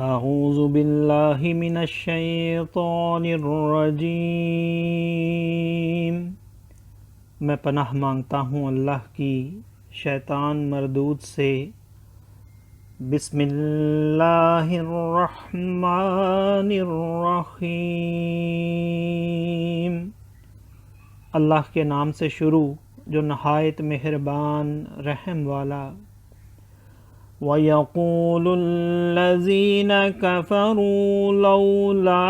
اعوذ باللہ من الشیطان الرجیم، میں پناہ مانگتا ہوں اللہ کی شیطان مردود سے۔ بسم اللہ الرحمن الرحیم، اللہ کے نام سے شروع جو نہایت مہربان رحم والا۔ وَيَقُولُ الَّذِينَ كَفَرُوا لَوْلَا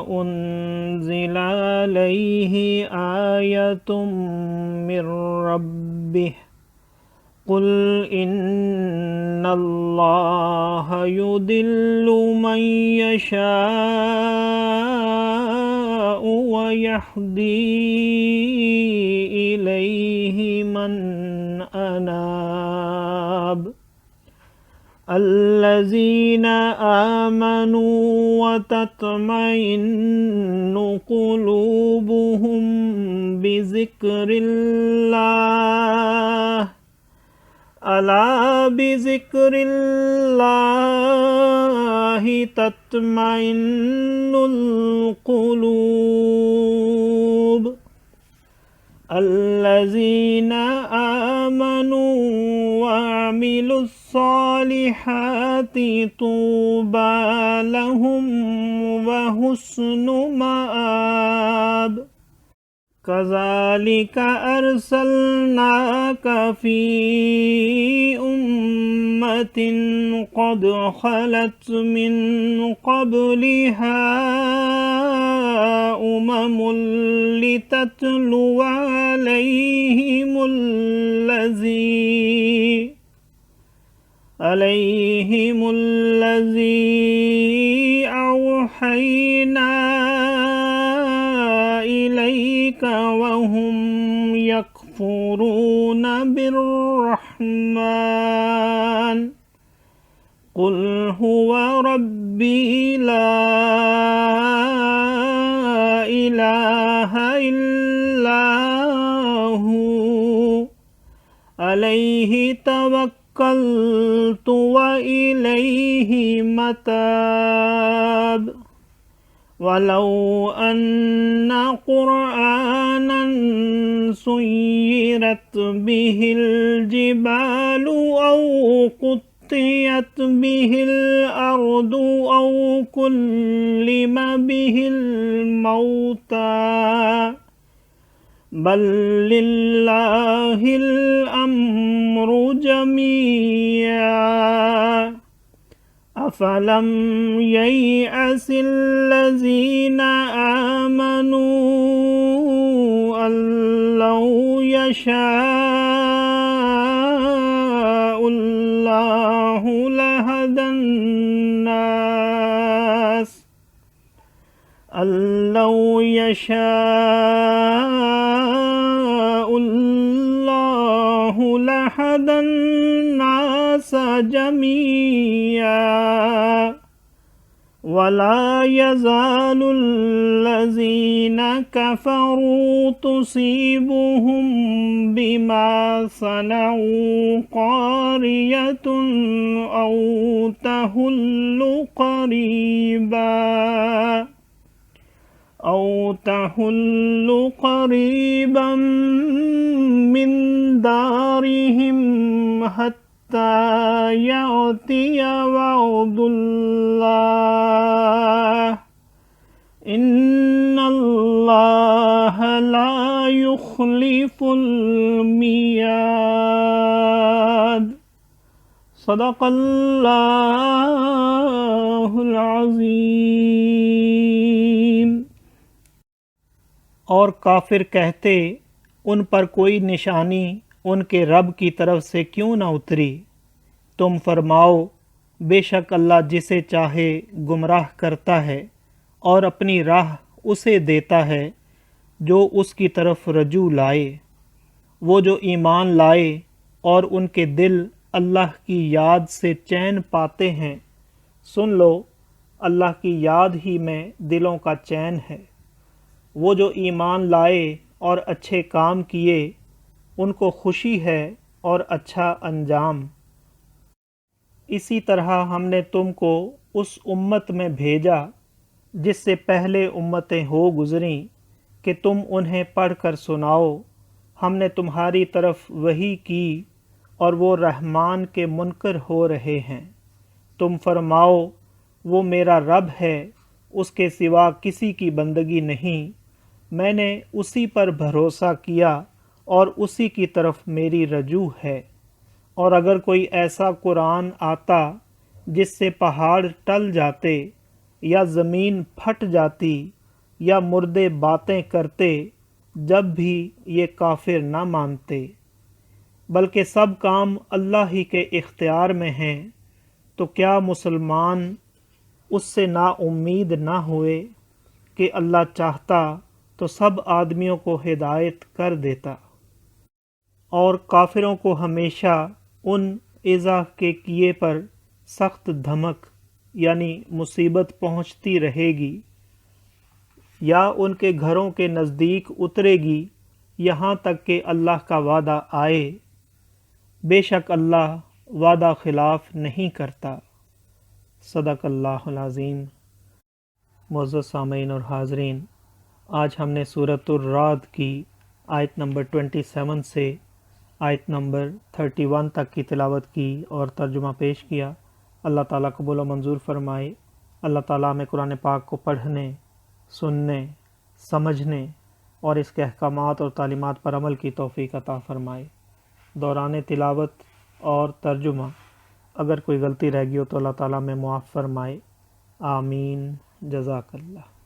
أُنزِلَ عَلَيْهِ آيَةٌ مِّن رَّبِّهِ قُلْ إِنَّ اللَّهَ يُضِلُّ مَن يَشَاءُ وَيَهْدِي إِلَيْهِ مَنْ أَنَابَ الَّذِينَ آمَنُوا وَتَطْمَئِنُّ قُلُوبُهُم بِذِكْرِ اللَّهِ أَلَا بِذِكْرِ اللَّهِ تَطْمَئِنُّ الْقُلُوبُ الَّذِينَ آمَنُوا وَعَمِلُوا الصَّالِحَاتِ طُوبَى لَهُمْ وَحُسْنُ مَآبٍ كَذَلِكَ أَرْسَلْنَاكَ فِي أُمَّةٍ قَدْ خَلَتْ مِن قَبْلِهَا أُمَمٌ لِتَتْلُوَ عَلَيْهِمُ الَّذِي أَوْحَيْنَا إِلَيْكَ وَهُمْ يَكْفُرُونَ بِالرَّحْمَنِ قُلْ هُوَ رَبِّي لَا إِلَٰهَ إِلَّا هُوَ عَلَيْهِ توكلت وإليه متاب ولو أن قرآنا سيرت به الجبال أو قطعت به الأرض أو كلم به الموتى بل لله الأمر جميعا أفلم ييأس الذين آمنوا أن لو يشاء الله لهدى الناس أن لو يشاء الله لهدى الناس جميعا ولا يزال الذين كفروا تصيبهم بما صنعوا قارية أو تحل قريبا من دارهم حتى يأتي وعد الله إن الله لا يخلف الميعاد صدق اللہ العظیم۔ اور کافر کہتے ان پر کوئی نشانی ان کے رب کی طرف سے کیوں نہ اتری؟ تم فرماؤ بے شک اللہ جسے چاہے گمراہ کرتا ہے اور اپنی راہ اسے دیتا ہے جو اس کی طرف رجوع لائے۔ وہ جو ایمان لائے اور ان کے دل اللہ کی یاد سے چین پاتے ہیں، سن لو اللہ کی یاد ہی میں دلوں کا چین ہے۔ وہ جو ایمان لائے اور اچھے کام کیے ان کو خوشی ہے اور اچھا انجام۔ اسی طرح ہم نے تم کو اس امت میں بھیجا جس سے پہلے امتیں ہو گزریں کہ تم انہیں پڑھ کر سناؤ، ہم نے تمہاری طرف وحی کی اور وہ رحمان کے منکر ہو رہے ہیں۔ تم فرماؤ وہ میرا رب ہے، اس کے سوا کسی کی بندگی نہیں، میں نے اسی پر بھروسہ کیا اور اسی کی طرف میری رجوع ہے۔ اور اگر کوئی ایسا قرآن آتا جس سے پہاڑ ٹل جاتے یا زمین پھٹ جاتی یا مردے باتیں کرتے، جب بھی یہ کافر نہ مانتے، بلکہ سب کام اللہ ہی کے اختیار میں ہیں، تو کیا مسلمان اس سے نا امید نہ ہوئے کہ اللہ چاہتا تو سب آدمیوں کو ہدایت کر دیتا، اور کافروں کو ہمیشہ ان ایذا کے کیے پر سخت دھمک یعنی مصیبت پہنچتی رہے گی یا ان کے گھروں کے نزدیک اترے گی یہاں تک کہ اللہ کا وعدہ آئے۔ بے شک اللہ وعدہ خلاف نہیں کرتا۔ صدق اللہ العظیم۔ معزز سامعین اور حاضرین، آج ہم نے سورۃ الرعد کی آیت نمبر 27 سے آیت نمبر 31 تک کی تلاوت کی اور ترجمہ پیش کیا۔ اللہ تعالیٰ قبول و منظور فرمائے۔ اللہ تعالیٰ ہمیں قرآن پاک کو پڑھنے، سننے، سمجھنے اور اس کے احکامات اور تعلیمات پر عمل کی توفیق عطا فرمائے۔ دوران تلاوت اور ترجمہ اگر کوئی غلطی رہ گئی ہو تو اللہ تعالیٰ میں معاف فرمائے۔ آمین۔ جزاک اللہ۔